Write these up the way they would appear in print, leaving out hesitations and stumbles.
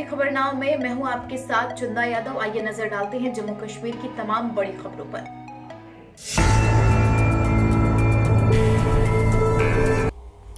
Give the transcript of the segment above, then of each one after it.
खबर नाव में मैं हूं आपके साथ चंदा यादव। आइए नजर डालते हैं जम्मू कश्मीर की तमाम बड़ी खबरों पर।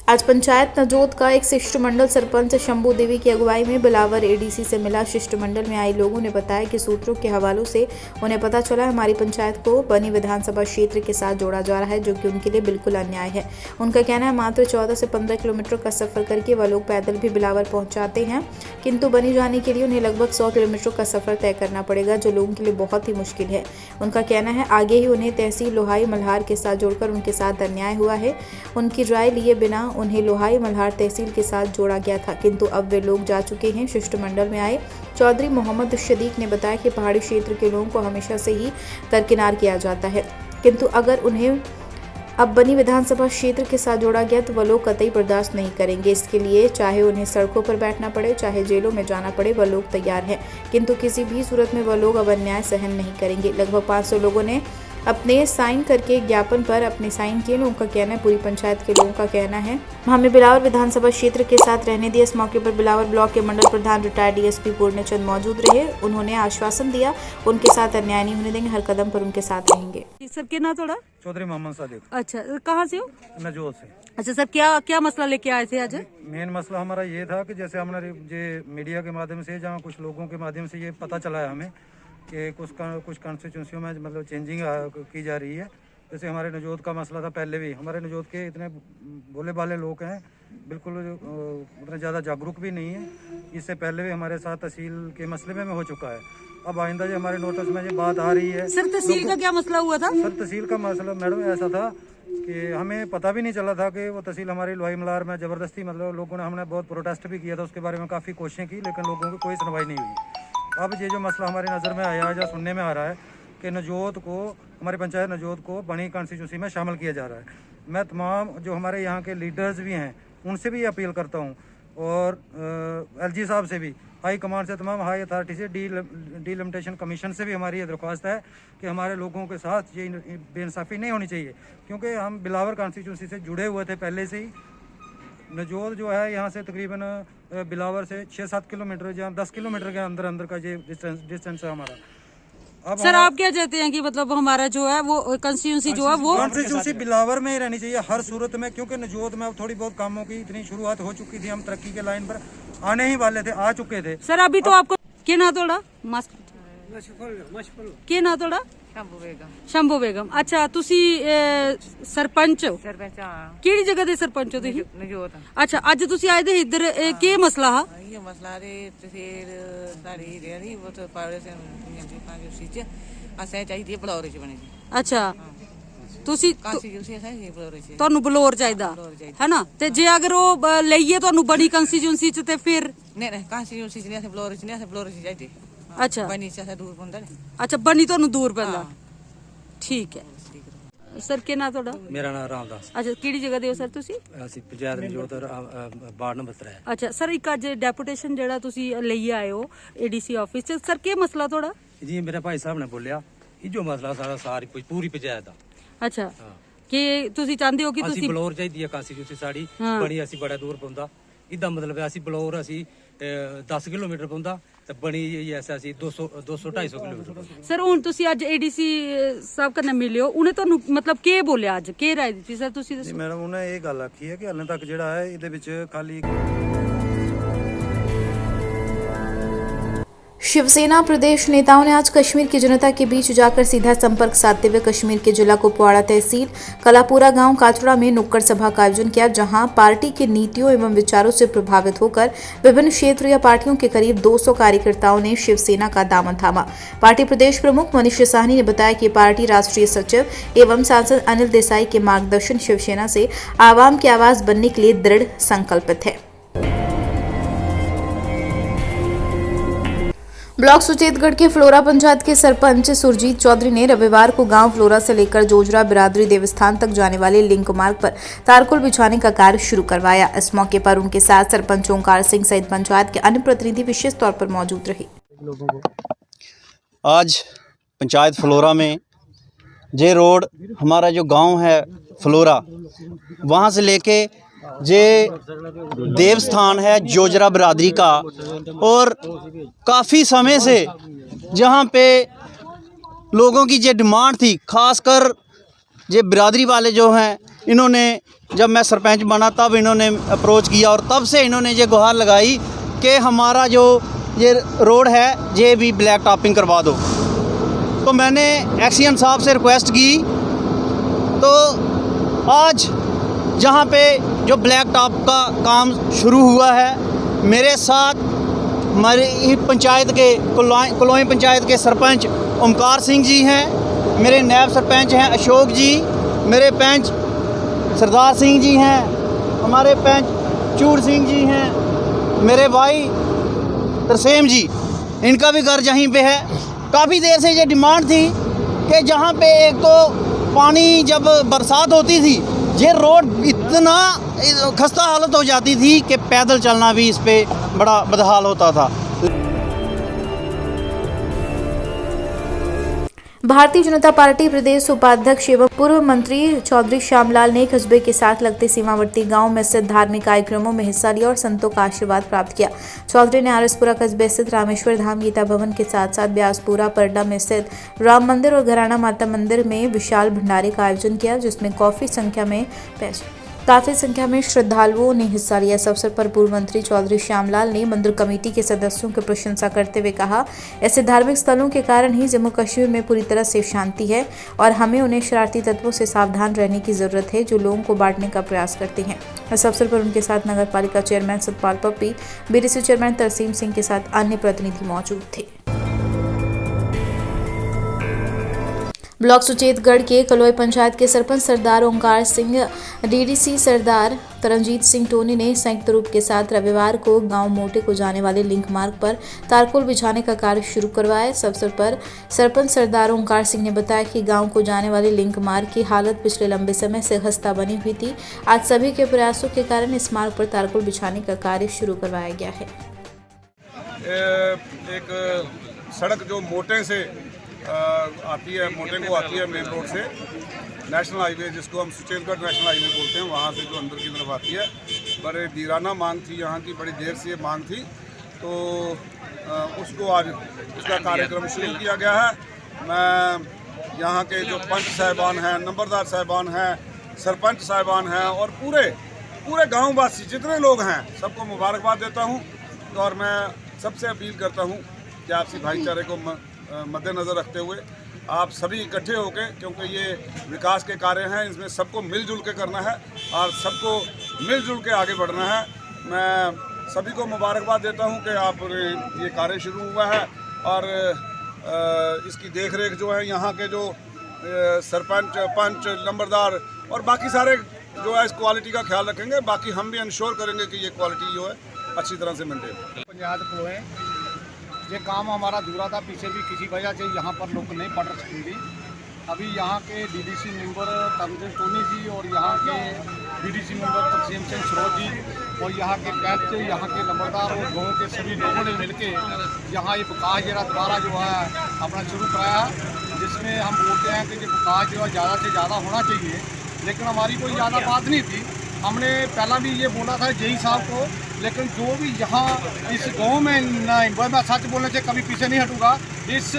आज पंचायत नजोद का एक शिष्टमंडल सरपंच शंभू देवी की अगुवाई में बिलावर एडीसी से मिला। शिष्टमंडल में आए लोगों ने बताया कि सूत्रों के हवालों से उन्हें पता चला हमारी पंचायत को बनी विधानसभा क्षेत्र के साथ जोड़ा जा रहा है, जो कि उनके लिए बिल्कुल अन्याय है। उनका कहना है मात्र 14 से 15 किलोमीटर का सफर करके वह लोग पैदल भी बिलावर पहुंच जाते हैं, किंतु बनी जाने के लिए उन्हें लगभग 100 किलोमीटर का सफर तय करना पड़ेगा, जो लोगों के लिए बहुत ही मुश्किल है। उनका कहना है आगे ही उन्हें तहसील लोहाई मल्हार के साथ जोड़कर उनके साथ अन्याय हुआ है। उनकी राय लिए बिना उन्हें लोहाई मल्हार तहसील के साथ जोड़ा गया था, किंतु अब वे लोग जा चुके हैं। शिष्टमंडल में आए चौधरी मोहम्मद शदीक ने बताया कि पहाड़ी क्षेत्र के लोगों को हमेशा से ही दरकिनार किया जाता है, किंतु अगर उन्हें अब बनी विधानसभा क्षेत्र के साथ जोड़ा गया तो वह लोग कतई बर्दाश्त नहीं करेंगे। इसके लिए चाहे उन्हें सड़कों पर बैठना पड़े, चाहे जेलों में जाना पड़े, वह लोग तैयार हैं, किंतु किसी भी सूरत में वह लोग अब अन्याय सहन नहीं करेंगे। लगभग 500 लोगों ने अपने साइन करके ज्ञापन पर अपने साइन किए। लोगों का कहना है, पूरी पंचायत के लोगों का कहना है हमें बिलावर विधानसभा क्षेत्र के साथ रहने दिया। इस मौके पर बिलावर ब्लॉक के मंडल प्रधान रिटायर्ड डीएसपी पूर्णचंद मौजूद रहे। उन्होंने आश्वासन दिया उनके साथ अन्याय नहीं होने देंगे, हर कदम पर उनके साथ रहेंगे। सर क्या नाम थोड़ा? चौधरी मोहम्मद सादिक। अच्छा, कहाँ से हो? नजोद से। अच्छा सर, क्या क्या मसला लेके आए थे आज? मेन मसला हमारा ये था कि जैसे हमारे ये मीडिया के माध्यम से, जहाँ कुछ लोगों के माध्यम से ये पता चला है हमें कि कुछ कॉन्स्टिट्यूंसियों में मतलब चेंजिंग की जा रही है। जैसे हमारे नजोद का मसला था, पहले भी हमारे नजोद के इतने भोले भाले लोग हैं, बिल्कुल उतने ज़्यादा जागरूक भी नहीं है। इससे पहले भी हमारे साथ तहसील के मसले में हो चुका है। अब आइंदा जो हमारे नोटिस में ये बात आ रही है। सर तहसील का क्या मसला हुआ था? सर तहसील का मसला मैडम ऐसा था कि हमें पता भी नहीं चला था कि वो तहसील हमारी लोहाई मल्हार में ज़बरदस्ती, मतलब लोगों ने, हमने बहुत प्रोटेस्ट भी किया था उसके बारे में, काफ़ी कोशिशें की, लेकिन लोगों की कोई सुनवाई नहीं हुई। अब ये जो मसला हमारी नज़र में आया या सुनने में आ रहा है कि नजोद को, हमारी पंचायत नजोद को बनी कॉन्स्टिट्यूंसी में शामिल किया जा रहा है। मैं तमाम जो हमारे यहाँ के लीडर्स भी हैं उनसे भी अपील करता हूँ, और एलजी साहब से भी, हाई कमांड से, तमाम हाई अथॉरिटी से, डीलिमिटेशन कमीशन से भी हमारी ये दरख्वास्त है कि हमारे लोगों के साथ ये बेइंसाफ़ी नहीं होनी चाहिए, क्योंकि हम बिलावर कॉन्स्टिट्यूंसी से जुड़े हुए थे पहले से ही। नजोद जो है यहाँ से तकरीबन बिलावर से 6-7 किलोमीटर या 10 किलोमीटर के अंदर का ये डिस्टेंस है हमारा। अब सर आप क्या चाहते हैं कि मतलब हमारा जो है वो कॉन्स्टिट्यूंसी जो है वो कॉन्स्टिट्यूंसी बिलावर में ही रहनी चाहिए हर सूरत में, क्योंकि नजोद में अब थोड़ी बहुत कामों की इतनी शुरुआत हो चुकी थी, हम तरक्की के लाइन पर आने ही वाले थे, आ चुके थे। सर अभी तो आपको क्या ना थोड़ा ਕੀ ਨਾਂ ਤੁਹਾਡਾ? ਸ਼ੰਭੂ ਬੇਗਮ। ਅੱਛਾ ਤੁਸੀਂ ਸਰਪੰਚ ਹੋ? ਸਰਪੰਚ ਹਾਂ। ਕਿਹੜੀ ਜਗ੍ਹਾ ਦੇ ਸਰਪੰਚ ਹੋ ਤੁਸੀਂ? ਨਜੋਤ। ਅੱਛਾ, ਅੱਜ ਤੁਸੀਂ ਆਏ ਦੇ ਇੱਧਰ ਕੀ ਮਸਲਾ ਹੈ? ਇਹ ਮਸਲਾ ਦੇ ਤਹਿਸੀਲ ਸਾਡੀ ਰਹੀ ਉਹ ਤਾਂ ਪਾਵਰ ਸੇ ਪੰਜ ਸੀਚ ਅਸਾਂ ਚਾਹੀਦੀ ਹੈ ਬਲੌਰ ਚ ਬਣੇ ਜੀ। ਅੱਛਾ, ਤੁਸੀਂ ਕਾਂਸਟੀਟਿਊਂਸੀ ਅਸਾਂ ਇਹ ਬਲੌਰ ਚ ਤੁਹਾਨੂੰ ਬਲੌਰ ਚਾਹੀਦਾ ਹੈ ਨਾ? ਤੇ ਜੇ ਅਗਰ ਉਹ ਲਈਏ ਤੁਹਾਨੂੰ ਬਣੀ ਕੰਸਟੀਟਿਊਂਸੀ ਚ ਤੇ ਫਿਰ ਨਹੀਂ ਨਹੀਂ ਕਾਂਸਟੀਟਿਊਂਸੀ ਚ ਨਹੀਂ, ਅਸੀਂ ਬਲੌਰ ਚ ਨਹੀਂ, ਅਸੀਂ ਬਲੌਰ ਚ ਚਾਹੀਦੀ। ਅੱਛਾ ਬਣੀ ਚ ਅਸਾਂ ਦੂਰ ਪੈਂਦਾ ਨੇ। ਅੱਛਾ, ਬਣੀ ਤੁਹਾਨੂੰ ਦੂਰ ਪੈਂਦਾ, ਠੀਕ ਹੈ। ਸਰ ਕੀ ਨਾਂ ਤੁਹਾਡਾ? ਮੇਰਾ ਨਾਮ ਰਾਮਦਾਸ। ਅੱਛਾ, ਕਿਹੜੀ ਜਗ੍ਹਾ ਦੇ ਹੋ ਸਰ ਤੁਸੀਂ? ਅਸੀਂ ਪੰਚਾਇਤ ਨਜੋਤ ਵਾਰਡ ਨੰਬਰ 3। ਅੱਛਾ ਸਰ, ਇੱਕ ਅੱਜ ਡੈਪੂਟੇਸ਼ਨ ਜਿਹੜਾ ਤੁਸੀਂ ਲਈ ਆਏ ਹੋ ਏਡੀਸੀ ਆਫਿਸ 'ਚ, ਸਰ ਕੀ ਮਸਲਾ ਤੁਹਾਡਾ? ਜੀ ਮੇਰੇ ਭਾਈ ਸਾਹਿਬ ਨੇ ਬੋਲਿਆ ਇਹ ਜੋ ਮਸਲਾ ਸਾਰੀ ਪੂਰੀ ਪੰਚਾਇਤ ਦਾ। ਅੱਛਾ, ਕਿ ਤੁਸੀਂ ਚਾਹੁੰਦੇ ਹੋ ਕਿ ਅਸੀਂ ਤੁਸੀਂ ਬਲੌਰ ਚਾਹੀਦੀ ਹੈ ਕਾਂਸਟੀਟਿਊਂਸੀ ਸਾਡੀ ਬਣੀ, ਅਸੀਂ ਬੜਾ ਦੂਰ ਪਉਂਦਾ। ਇਹਦਾ ਮਤਲਬ ਅਸੀਂ ਬਲੌਰ ਅਸੀਂ 10 ਕਿਲੋਮੀਟਰ ਪਉਂਦਾ ਤੇ ਬਣੀ ਐਸਾ ਅਸੀਂ 200-250 ਕਿਲੋਮੀਟਰ। ਸਰ ਹੁਣ ਤੁਸੀਂ ਅੱਜ ਏਡੀਸੀ ਸਾਹਿਬ ਕਨੇ ਮਿਲੇ ਹੋ, ਉਹਨੇ ਤੁਹਾਨੂੰ ਮਤਲਬ ਕੀ ਬੋਲਿਆ, ਅੱਜ ਕੀ ਰਾਏ ਦਿੱਤੀ ਸਰ ਤੁਸੀਂ ਦੱਸੋ? ਮੈਡਮ ਉਹਨੇ ਇਹ ਗੱਲ ਆਖੀ ਹੈ ਕਿ ਹਾਲੇ ਤੱਕ ਜਿਹੜਾ ਹੈ ਇਹਦੇ ਵਿੱਚ ਖਾਲੀ शिवसेना प्रदेश नेताओं ने आज कश्मीर की जनता के बीच जाकर सीधा संपर्क साधते हुए कश्मीर के जिला कुपवाड़ा तहसील कलापुरा गांव काचड़ा में नुक्कड़ सभा का आयोजन किया, जहां पार्टी की नीतियों एवं विचारों से प्रभावित होकर विभिन्न क्षेत्र या पार्टियों के करीब 200 कार्यकर्ताओं ने शिवसेना का दामन थामा। पार्टी प्रदेश प्रमुख मनीष साहनी ने बताया कि पार्टी राष्ट्रीय सचिव एवं सांसद अनिल देसाई के मार्गदर्शन शिवसेना से आवाम की आवाज बनने के लिए दृढ़ संकल्पित है। ब्लॉक सुचेतगढ़ के फ्लोरा पंचायत के सरपंच सुरजीत चौधरी ने रविवार को गांव फ्लोरा से लेकर जोजरा बिरादरी देवस्थान तक जाने वाले लिंक मार्ग पर तारकोल बिछाने का कार्य शुरू करवाया। इस मौके पर उनके साथ सरपंच ओंकार सिंह सहित पंचायत के अन्य प्रतिनिधि विशेष तौर पर मौजूद रहे। आज पंचायत फ्लोरा में जे रोड हमारा जो गांव है फ्लोरा, वहां से लेके ये देवस्थान है जोजरा बिरादरी का, और काफ़ी समय से जहाँ पे लोगों की ये डिमांड थी, खासकर ये बिरादरी वाले जो हैं, इन्होंने जब मैं सरपंच बना तब इन्होंने अप्रोच किया और तब से इन्होंने ये गुहार लगाई कि हमारा जो ये रोड है ये भी ब्लैक टॉपिंग करवा दो। तो मैंने एक्सीएन साहब से रिक्वेस्ट की, तो आज जहाँ पे जो ब्लैक टॉप का काम शुरू हुआ है, मेरे साथ हमारी पंचायत के कलोई पंचायत के सरपंच ओमकार सिंह जी हैं, मेरे नायब सरपंच हैं अशोक जी, मेरे पंच सरदार सिंह जी हैं, हमारे पंच चूड़ सिंह जी हैं, मेरे भाई तरसेम जी, इनका भी घर यहीं पे है। काफ़ी देर से ये डिमांड थी कि जहाँ पे एक तो पानी जब बरसात होती थी ये रोड इतना खस्ता हालत हो जाती थी कि पैदल चलना भी इस पे बड़ा बदहाल होता था। भारतीय जनता पार्टी प्रदेश उपाध्यक्ष एवं पूर्व मंत्री चौधरी श्यामलाल ने कस्बे के साथ लगते सीमावर्ती गांव में स्थित धार्मिक कार्यक्रमों में हिस्सा लिया और संतों का आशीर्वाद प्राप्त किया। चौधरी ने आरएसपुरा कस्बे स्थित रामेश्वर धाम गीता भवन के साथ साथ ब्यासपुरा परडा में स्थित राम मंदिर और घराना माता मंदिर में विशाल भंडारे का आयोजन किया, जिसमें काफी संख्या में श्रद्धालुओं ने हिस्सा लिया। इस अवसर पर पूर्व मंत्री चौधरी श्यामलाल ने मंदिर कमेटी के सदस्यों की प्रशंसा करते हुए कहा, ऐसे धार्मिक स्थलों के कारण ही जम्मू कश्मीर में पूरी तरह से शांति है और हमें उन्हें शरारती तत्वों से सावधान रहने की जरूरत है जो लोगों को बांटने का प्रयास करते हैं। इस अवसर पर उनके साथ नगर पालिका चेयरमैन सतपाल पप्पी, बीडीसी चेयरमैन तरसीम सिंह के साथ अन्य प्रतिनिधि मौजूद थे। ब्लॉक सुचेतगढ़ के कलोई पंचायत के सरपंच सरदार ओंकार सिंह, डीडीसी सरदार तरनजीत सिंह टोनी ने संयुक्त रूप के साथ रविवार को गांव मोटे को जाने वाले लिंक मार्ग पर तारकोल बिछाने का कार्य शुरू करवाया। इस अवसर पर सरपंच सरदार ओंकार सिंह ने बताया कि गांव को जाने वाले लिंक मार्ग की हालत पिछले लंबे समय से खस्ता बनी हुई थी। आज सभी के प्रयासों के कारण इस मार्ग पर तारकोल बिछाने का कार्य शुरू करवाया गया है। एक सड़क जो मोटे से आती है, मोटे को आती है मेन रोड से नेशनल हाईवे, जिसको हम सुचेतगढ़ नेशनल हाईवे बोलते हैं, वहाँ से जो अंदर की तरफ आती है, बड़े दीराना मांग थी यहाँ की, बड़ी देर से ये मांग थी, तो उसको आज उसका कार्यक्रम शुरू किया गया है। मैं यहाँ के जो पंच साहिबान हैं, नंबरदार साहिबान हैं, सरपंच साहिबान हैं और पूरे गाँववासी जितने लोग हैं सबको मुबारकबाद देता हूँ और मैं सबसे अपील करता हूँ कि आपसी भाईचारे को मद्देनज़र रखते हुए आप सभी इकट्ठे होकर, क्योंकि ये विकास के कार्य हैं, इसमें सबको मिलजुल के करना है और सबको मिलजुल के आगे बढ़ना है। मैं सभी को मुबारकबाद देता हूं कि आप ये कार्य शुरू हुआ है और इसकी देखरेख जो है यहाँ के जो सरपंच, पंच, नंबरदार और बाकी सारे जो है इस क्वालिटी का ख्याल रखेंगे। बाकी हम भी इंश्योर करेंगे कि ये क्वालिटी जो है अच्छी तरह से मेंटेन। पंचायत को है ये काम हमारा अधूरा था, पीछे भी किसी वजह से यहाँ पर लोग नहीं पढ़ सकते थे। अभी यहाँ के डीडीसी मेंबर तरनजीत टोनी जी और यहाँ के डीडीसी मेंबर तरसीम सिंह सरोज जी और यहाँ के पंच, यहाँ के नंबरदार और गाँव के सभी लोगों ने मिलके यहाँ ये विकास जरा दोबारा जो है अपना शुरू कराया, जिसमें हम बोलते हैं कि ये विकास जो है ज़्यादा से ज़्यादा होना चाहिए, लेकिन हमारी कोई ज़्यादा बात नहीं थी। हमने पहला भी ये बोला था जेई साहब को, लेकिन जो भी यहाँ इस गांव में मैं सच बोलने से कभी पीछे नहीं हटूंगा। इस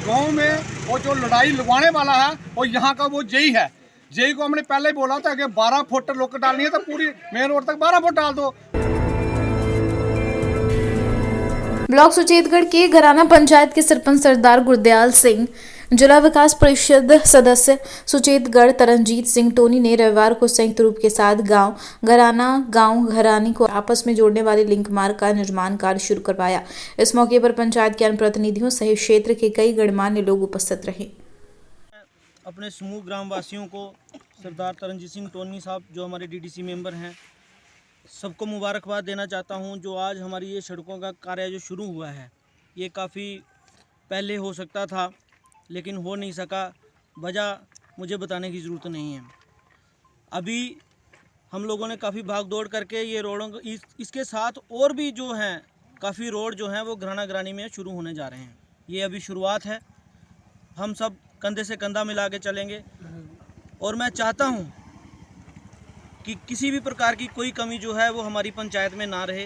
गांव में वो जो लड़ाई लगवाने वाला है वो यहाँ का वो जेई है। जेई को हमने पहले ही बोला था कि 12 फुट लोग डालनी है तो पूरी मेन रोड तक 12 फुट डाल दो। ब्लॉक सुचेतगढ़ के घराना पंचायत के सरपंच सरदार गुरदयाल सिंह, जिला विकास परिषद सदस्य सुचेतगढ़ तरनजीत सिंह टोनी ने रविवार को संयुक्त रूप के साथ गांव घरानी को आपस में जोड़ने वाले लिंक मार्ग का निर्माण कार्य शुरू करवाया। इस मौके पर पंचायत के अन्य प्रतिनिधियों सहित क्षेत्र के कई गणमान्य लोग उपस्थित रहे। अपने समूह ग्रामवासियों को, सरदार तरनजीत सिंह टोनी साहब जो हमारे डीडीसी मेंबर हैं, सबको मुबारकबाद देना चाहता हूं। जो आज हमारी ये सड़कों का कार्य जो शुरू हुआ है, ये काफ़ी पहले हो सकता था लेकिन हो नहीं सका। वजह मुझे बताने की ज़रूरत नहीं है। अभी हम लोगों ने काफ़ी भाग दौड़ करके ये रोडों को इसके साथ और भी जो हैं काफ़ी रोड जो हैं वो घराना घरानी में शुरू होने जा रहे हैं। ये अभी शुरुआत है, हम सब कंधे से कंधा मिला के चलेंगे और मैं चाहता हूँ कि किसी भी प्रकार की कोई कमी जो है वो हमारी पंचायत में ना रहे।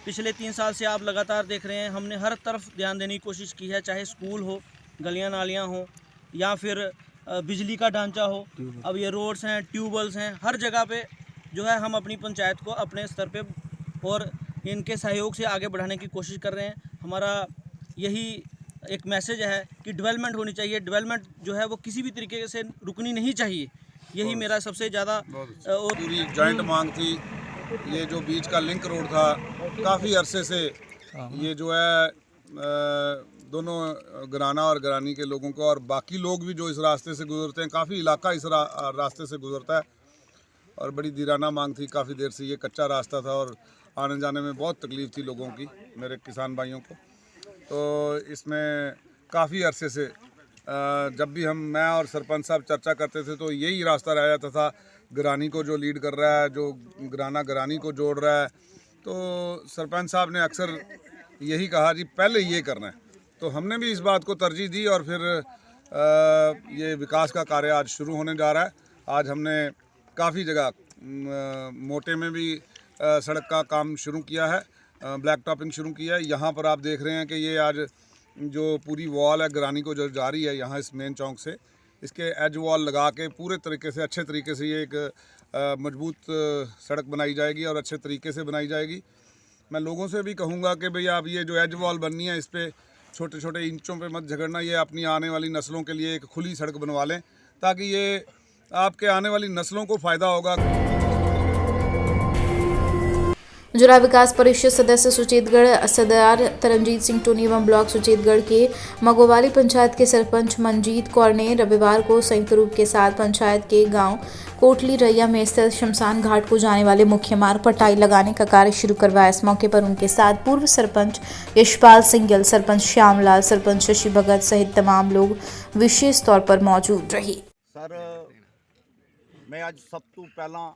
पिछले 3 साल से आप लगातार देख रहे हैं, हमने हर तरफ ध्यान देने की कोशिश की है, चाहे स्कूल हो, गलियां नालियां हो, या फिर बिजली का ढांचा हो, अब ये रोड्स हैं, ट्यूबवेल्स हैं, हर जगह पे जो है हम अपनी पंचायत को अपने स्तर पे और इनके सहयोग से आगे बढ़ाने की कोशिश कर रहे हैं। हमारा यही एक मैसेज है कि डेवलपमेंट होनी चाहिए, डेवलपमेंट जो है वो किसी भी तरीके से रुकनी नहीं चाहिए। यही मेरा सबसे ज़्यादा और पूरी जॉइंट मांग थी। ये जो बीच का लिंक रोड था, काफ़ी अरसे से ये जो है दोनों घराना और घरानी के लोगों को और बाकी लोग भी जो इस रास्ते से गुजरते हैं, काफ़ी इलाका इस रास्ते से गुजरता है और बड़ी दीराना मांग थी। काफ़ी देर से ये कच्चा रास्ता था और आने जाने में बहुत तकलीफ़ थी लोगों की, मेरे किसान भाइयों को। तो इसमें काफ़ी अरसे से जब भी मैं और सरपंच साहब चर्चा करते थे तो यही रास्ता रह जाता था, घरानी को जो लीड कर रहा है, जो घराना घरानी को जोड़ रहा है। तो सरपंच साहब ने अक्सर यही कहा जी पहले ये करना है, तो हमने भी इस बात को तरजीह दी और फिर ये विकास का कार्य आज शुरू होने जा रहा है। आज हमने काफ़ी जगह मोटे में भी सड़क का काम शुरू किया है, ब्लैक टॉपिंग शुरू किया है। यहाँ पर आप देख रहे हैं कि ये आज जो पूरी वॉल है घरानी को जो जा रही है यहाँ इस मेन चौक से, इसके एज वॉल लगा के पूरे तरीके से अच्छे तरीके से ये एक मजबूत सड़क बनाई जाएगी और अच्छे तरीके से बनाई जाएगी। मैं लोगों से भी कहूँगा कि भई आप ये जो एज वॉल बननी है इस पर छोटे छोटे इंचों पे मत झगड़ना, ये अपनी आने वाली नस्लों के लिए एक खुली सड़क बनवा लें ताकि ये आपके आने वाली नस्लों को फ़ायदा होगा। जिला विकास परिषद सदस्य सुचेतगढ़ सरदार तरनजीत सिंह टोनी एवं ब्लॉक सुचेतगढ़ के मगोवाली पंचायत के सरपंच मनजीत कौर ने रविवार को संयुक्त रूप के साथ पंचायत के गांव कोटली रैया में स्थित शमशान घाट को जाने वाले मुख्य मार्ग पर टाइल लगाने का कार्य शुरू करवाया। इस मौके पर उनके साथ पूर्व सरपंच यशपाल सिंगल, सरपंच श्यामलाल, सरपंच शशि भगत सहित तमाम लोग विशेष तौर पर मौजूद रहे। सर मैं आज सब तो पहला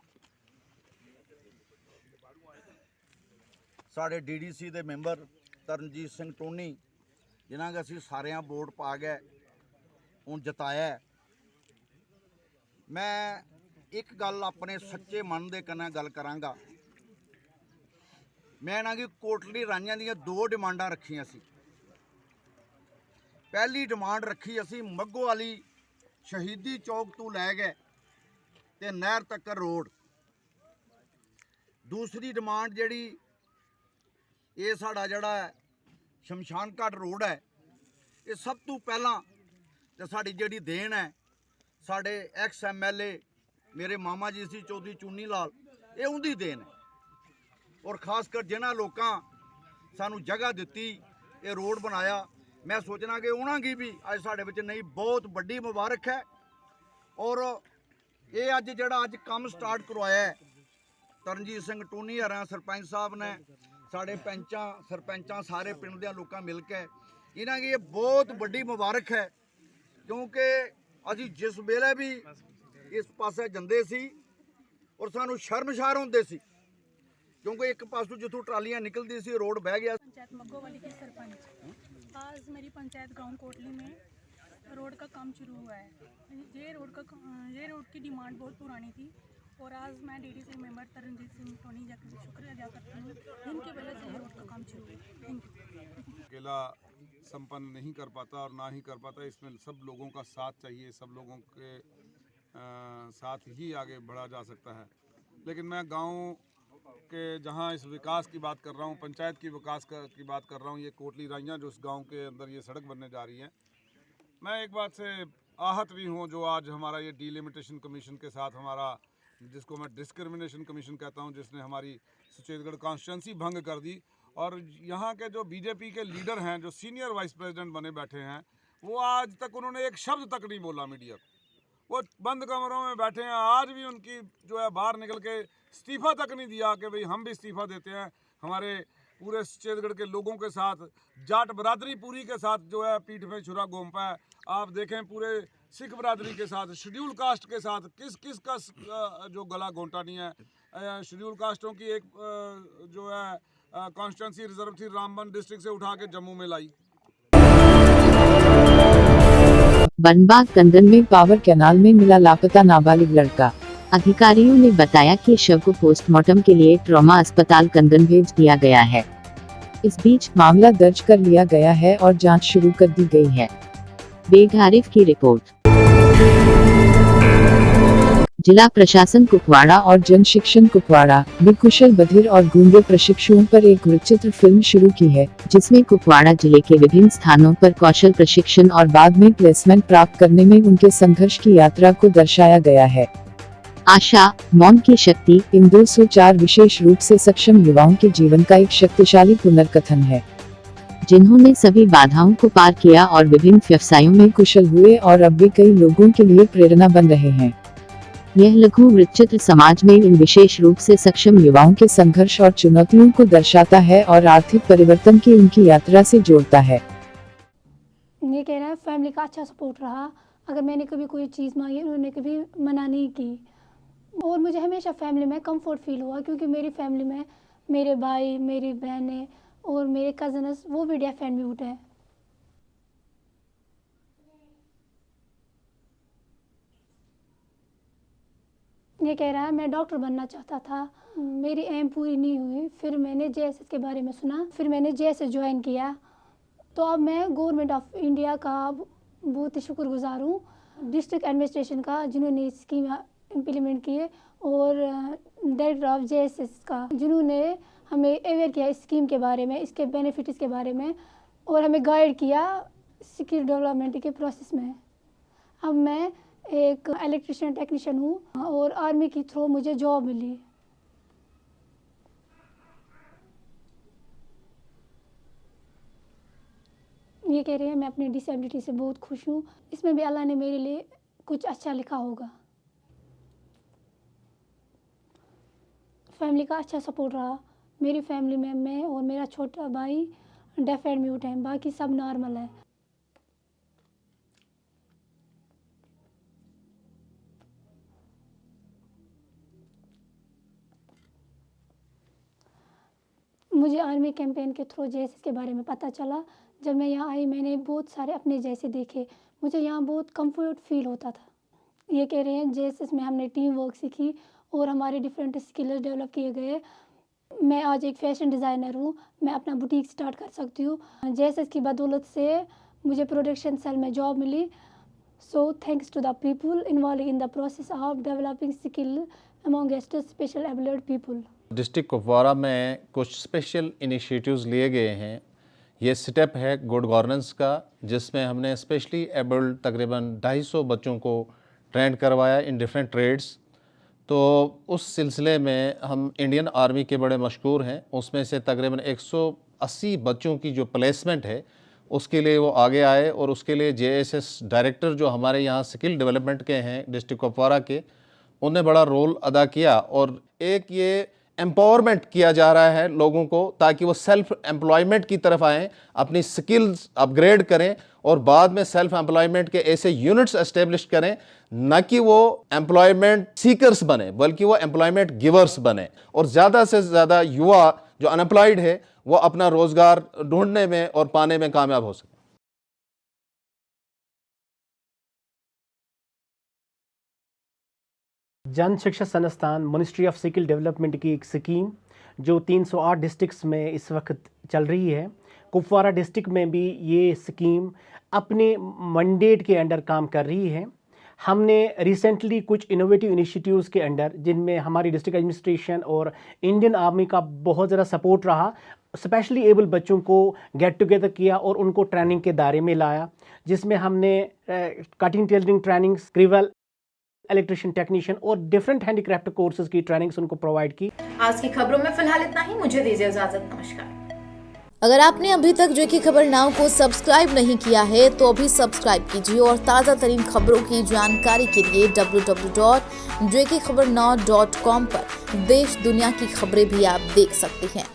साढ़े DDC ਦੇ ਮੈਂਬਰ ਤਰਨਜੀਤ ਸਿੰਘ ਟੋਨੀ ਜਿਨ੍ਹਾਂ ਦਾ ਅਸੀਂ ਸਾਰਿਆਂ ਵੋਟ ਪਾ ਗਏ ਹੁਣ ਜਿਤਾਇਆ। ਮੈਂ ਇੱਕ ਗੱਲ ਆਪਣੇ ਸੱਚੇ ਮਨ ਦੇ ਕਨਾਂ ਗੱਲ ਕਰਾਂਗਾ। ਮੈਂ ਨਾ ਕਿ ਕੋਟਲੀ ਰਾਈਆਂ ਦੀਆਂ 2 ਡਿਮਾਂਡਾਂ ਰੱਖੀਆਂ ਸੀ। ਪਹਿਲੀ ਡਿਮਾਂਡ ਰੱਖੀ ਅਸੀਂ ਮੱਗੋ ਵਾਲੀ ਸ਼ਹੀਦੀ ਚੌਕ ਤੋਂ ਲੈ ਗਏ ਤੇ ਨਹਿਰ ਤੱਕ ਰੋਡ। ਦੂਸਰੀ ਡਿਮਾਂਡ ਜਿਹੜੀ ਇਹ ਸਾਡਾ ਜਿਹੜਾ ਸ਼ਮਸ਼ਾਨ ਘਾਟ ਰੋਡ ਹੈ, ਇਹ ਸਭ ਤੋਂ ਪਹਿਲਾਂ ਤੇ ਸਾਡੀ ਜਿਹੜੀ ਦੇਣ ਹੈ ਸਾਡੇ ਐਕਸ MLA ਮੇਰੇ ਮਾਮਾ ਜੀ ਸੀ ਚੌਧਰੀ ਚੂਨੀ ਲਾਲ, ਇਹ ਉਹਦੀ ਦੇਣ ਹੈ। ਔਰ ਖਾਸ ਕਰ ਜਿਨ੍ਹਾਂ ਲੋਕਾਂ ਸਾਨੂੰ ਜਗ੍ਹਾ ਦਿੱਤੀ ਇਹ ਰੋਡ ਬਣਾਇਆ, ਮੈਂ ਸੋਚਣਾ ਕਿ ਉਹਨਾਂ ਦੀ ਵੀ ਅੱਜ ਸਾਡੇ ਵਿੱਚ ਨਹੀਂ ਬਹੁਤ ਵੱਡੀ ਮੁਬਾਰਕ ਹੈ। ਔਰ ਇਹ ਅੱਜ ਜਿਹੜਾ ਅੱਜ ਕੰਮ ਸਟਾਰਟ ਕਰਵਾਇਆ ਹੈ ਤਰਨਜੀਤ ਸਿੰਘ ਟੋਨੀ ਹਰਾਂ ਸਰਪੰਚ ਸਾਹਿਬ ਨੇ, ਸਾਡੇ ਪੰਚਾਂ ਸਰਪੰਚਾਂ ਸਾਰੇ ਪਿੰਡ ਦੇ ਲੋਕਾਂ ਮਿਲ ਕੇ ਇਹਨਾਂ ਦੀ ਇਹ ਬਹੁਤ ਵੱਡੀ ਮੁਬਾਰਕ ਹੈ। ਕਿਉਂਕਿ ਅਸੀਂ ਜਿਸ ਵੇਲੇ ਵੀ ਇਸ ਪਾਸੇ ਜਾਂਦੇ ਸੀ ਔਰ ਸਾਨੂੰ ਸ਼ਰਮਸ਼ਾਰ ਹੁੰਦੇ ਸੀ, क्योंकि एक पासों जितों ट्रालियां निकलती सी रोड बह गया। पंचायत मग्गोवाली के सरपंच आज मेरी पंचायत गांव कोटली में रोड का काम शुरू हुआ है। ये रोड की डिमांड बहुत पुरानी थी और आज मैं DDC member Taranjeet Singh Tony ji का शुक्रिया अदा करती हूँ, जिनकी वजह से रोड का काम शुरू हुआ। Thank you. अकेला संपन्न नहीं कर पाता और ना ही कर पाता, इसमें सब लोगों का साथ चाहिए, सब लोगों के साथ ही आगे बढ़ा जा सकता है। लेकिन मैं गाँव कि जहाँ इस विकास की बात कर रहा हूँ, पंचायत की विकास की बात कर रहा हूँ, ये कोटली राइयाँ जो इस गांव के अंदर ये सड़क बनने जा रही है, मैं एक बात से आहत भी हूँ जो आज हमारा ये डिलिमिटेशन कमीशन के साथ हमारा, जिसको मैं डिस्क्रिमिनेशन कमीशन कहता हूँ, जिसने हमारी सुचेतगढ़ कॉन्स्टिट्यूंसी भंग कर दी। और यहाँ के जो BJP के लीडर हैं, जो सीनियर वाइस प्रेसिडेंट बने बैठे हैं, वो आज तक उन्होंने एक शब्द तक नहीं बोला मीडिया को, वो बंद कमरों में बैठे हैं। आज भी उनकी जो है बाहर निकल के इस्तीफ़ा तक नहीं दिया कि भाई हम भी इस्तीफ़ा देते हैं। हमारे पूरे सुचेतगढ़ के लोगों के साथ, जाट बरादरी पूरी के साथ जो है पीठ में छुरा घोंपा है। आप देखें पूरे सिख बरादरी के साथ, शेड्यूल कास्ट के साथ किस का जो गला घोंटा नहीं है। शेड्यूल कास्टों की एक जो है कॉन्स्टिट्यूंसी रिजर्व थी, रामबन डिस्ट्रिक्ट से उठा के जम्मू में लाई। बनबाग कंदन में पावर कैनाल में मिला लापता नाबालिग लड़का। अधिकारियों ने बताया कि शव को पोस्टमार्टम के लिए ट्रॉमा अस्पताल कंदन भेज दिया गया है। इस बीच मामला दर्ज कर लिया गया है और जांच शुरू कर दी गई है। बेग आरिफ की रिपोर्ट। जिला प्रशासन कुपवाड़ा और जन शिक्षण कुपवाड़ा ने कुशल बधिर और गूंगे प्रशिक्षुओं पर एक वृत्तचित्र फिल्म शुरू की है, जिसमें कुपवाड़ा जिले के विभिन्न स्थानों पर कौशल प्रशिक्षण और बाद में प्लेसमेंट प्राप्त करने में उनके संघर्ष की यात्रा को दर्शाया गया है। आशा, मौन की शक्ति इन 204 विशेष रूप से सक्षम युवाओं के जीवन का एक शक्तिशाली पुनर्कथन है, जिन्होंने सभी बाधाओं को पार किया और विभिन्न व्यवसायों में कुशल हुए और अब वे कई लोगों के लिए प्रेरणा बन रहे हैं। यह लघु वृत्तचित्र समाज में इन विशेष रूप से सक्षम युवाओं के संघर्ष और चुनौतियों को दर्शाता है और आर्थिक परिवर्तन की उनकी यात्रा से जोड़ता है। ये कह रहा है फैमिली का अच्छा सपोर्ट रहा। अगर मैंने कभी कोई चीज़ मांगी उन्होंने कभी मना नहीं की और मुझे हमेशा फैमिली में कंफर्ट फील हुआ, क्योंकि मेरी फैमिली में मेरे भाई, मेरी बहनें और मेरे कज़न्स वो भी डेफ एंड म्यूट हैं। ये कह रहा है मैं डॉक्टर बनना चाहता था, मेरी एम पूरी नहीं हुई। फिर मैंने जेएसएस के बारे में सुना, फिर मैंने जेएसएस ज्वाइन किया। तो अब मैं गवर्नमेंट ऑफ इंडिया का बहुत ही शुक्रगुजार हूँ, डिस्ट्रिक्ट एडमिनिस्ट्रेशन का जिन्होंने स्कीम इम्प्लीमेंट किए और डायरेक्टर ऑफ जेएसएस का जिन्होंने हमें अवेयर किया इस स्कीम के बारे में, इसके बेनिफिट्स के बारे में और हमें गाइड किया स्किल डेवलपमेंट के प्रोसेस में। अब मैं एक इलेक्ट्रिशियन टेक्नीशियन हूँ और आर्मी के थ्रू मुझे जॉब मिली। ये कह रहे हैं मैं अपनी डिसेबिलिटी से बहुत खुश हूँ, इसमें भी अल्लाह ने मेरे लिए कुछ अच्छा लिखा होगा। फैमिली का अच्छा सपोर्ट रहा। मेरी फैमिली में मैं और मेरा छोटा भाई डेफ एंड म्यूट है, बाकी सब नॉर्मल है। मुझे आर्मी कैंपेन के थ्रू जेएसएस के बारे में पता चला। जब मैं यहाँ आई मैंने बहुत सारे अपने जैसे देखे, मुझे यहाँ बहुत कंफर्ट फील होता था। ये कह रहे हैं जेएसएस में हमने टीम वर्क सीखी और हमारे डिफरेंट स्किल्स डेवलप किए गए। मैं आज एक फैशन डिज़ाइनर हूँ, मैं अपना बुटीक स्टार्ट कर सकती हूँ। जेएसएस की बदौलत से मुझे प्रोडक्शन सेल में जॉब मिली। So thanks to the people involve in the process of developing skill among special abled people. District Kupwara में कुछ स्पेशल इनिशिएटिव्स लिए गए हैं। ये स्टेप है गुड गवर्नेंस का, जिसमें हमने स्पेशली एबल्ड तकरीबन 250 बच्चों को ट्रेंड करवाया इन डिफरेंट ट्रेड्स। तो उस सिलसिले में हम इंडियन आर्मी के बड़े मशहूर हैं, उसमें से तकरीबन 180 बच्चों की जो प्लेसमेंट है उसके लिए वो आगे आए और उसके लिए जेएसएस डायरेक्टर जो हमारे यहाँ स्किल डेवलपमेंट के हैं डिस्ट्रिक्ट कुपवाड़ा के, उन्होंने बड़ा रोल अदा किया और एक ये एम्पावरमेंट किया जा रहा है लोगों को ताकि वो सेल्फ एम्प्लॉयमेंट की तरफ आएँ, अपनी स्किल्स अपग्रेड करें और बाद में सेल्फ एम्प्लॉयमेंट के ऐसे यूनिट्स एस्टेब्लिश करें, न कि वो एम्प्लॉयमेंट सीकर्स बने बल्कि वो एम्प्लॉयमेंट गिवर्स बने और ज़्यादा से ज़्यादा युवा जो अनएम्प्लॉयड है वो अपना रोज़गार ढूंढने में और पाने में कामयाब हो सके। जन शिक्षा संस्थान मिनिस्ट्री ऑफ स्किल डेवलपमेंट की एक स्कीम जो 308 डिस्ट्रिक्ट्स में इस वक्त चल रही है। कुपवाड़ा डिस्ट्रिक्ट में भी ये स्कीम अपने मैंडेट के अंडर काम कर रही है। हमने रिसेंटली कुछ इनोवेटिव इनिशिएटिव्स के अंडर, जिनमें हमारी डिस्ट्रिक्ट एडमिनिस्ट्रेशन और इंडियन आर्मी का बहुत ज़्यादा सपोर्ट रहा, स्पेशली एबल बच्चों को गेट टुगेदर किया और उनको ट्रेनिंग के दायरे में लाया, जिसमें हमने कटिंग टेलरिंग ट्रेनिंग, स्क्रिवल, इलेक्ट्रिशियन टेक्नीशियन और डिफरेंट हैंडीक्राफ्ट कोर्सेज की ट्रेनिंग्स उनको प्रोवाइड की। आज की खबरों में फिलहाल इतना ही, मुझे दीजिए इजाजत। नमस्कार। अगर आपने अभी तक जो की खबर नाउ को सब्सक्राइब नहीं किया है तो अभी सब्सक्राइब कीजिए और ताज़ा तरीन खबरों की जानकारी के लिए www.jkhabarnow.com पर देश दुनिया की खबरें भी आप देख सकते हैं।